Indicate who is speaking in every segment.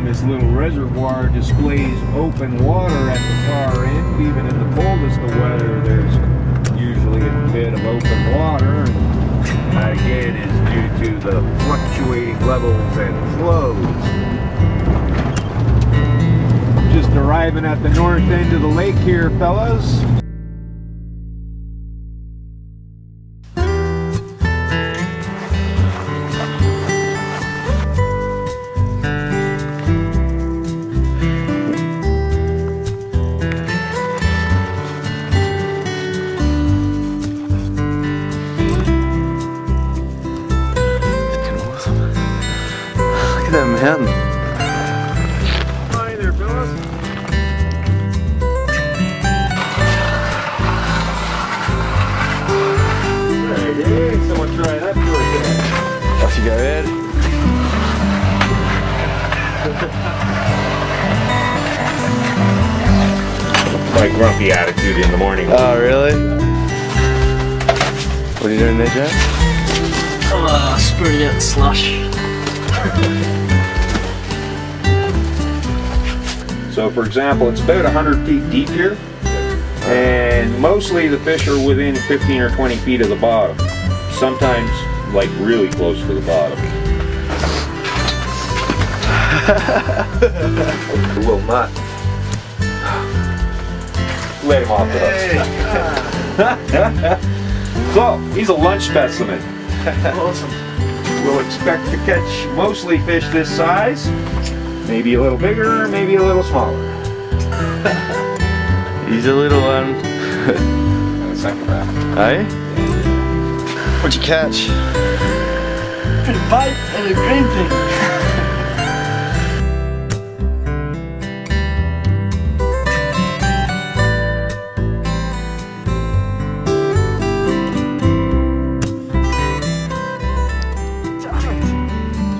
Speaker 1: This little reservoir displays open water at the far end. Even in the coldest of weather, there's usually a bit of open water. And that again is due to the fluctuating levels and flows. Just arriving at the north end of the lake here, fellas.
Speaker 2: Look at that mountain.
Speaker 1: Hi there, fellas. Hey, someone try that for a second.
Speaker 2: Off you go, Ed.
Speaker 1: My grumpy attitude in the morning.
Speaker 2: Oh, really? What are you doing there, Jack?
Speaker 3: I'm spurting out the slush.
Speaker 1: So for example, it's about 100 feet deep here, and mostly the fish are within 15 or 20 feet of the bottom. Sometimes like really close to the bottom. A little nut. Let him off the hook. So, he's a lunch specimen.
Speaker 3: Awesome.
Speaker 1: We'll expect to catch mostly fish this size. Maybe a little bigger, maybe a little smaller.
Speaker 2: He's a little one.
Speaker 1: And a second wrap.
Speaker 2: Hey? What'd you catch?
Speaker 3: A bite and a green thing.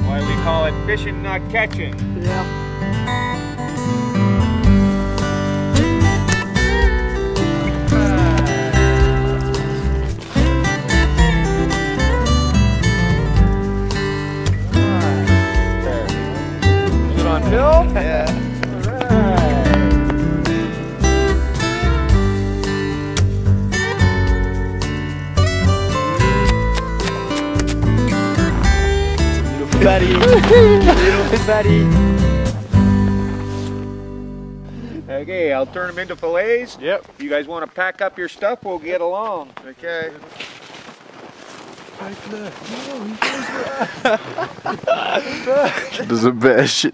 Speaker 1: Why we call it fishing, not catching.
Speaker 3: Yeah.
Speaker 1: Is it on film?
Speaker 2: Yeah.
Speaker 3: Fatty. Little fatty.
Speaker 1: Okay, I'll turn them into fillets.
Speaker 2: Yep.
Speaker 1: You guys want to pack up your stuff? We'll get along.
Speaker 2: Okay. There's a bear shit.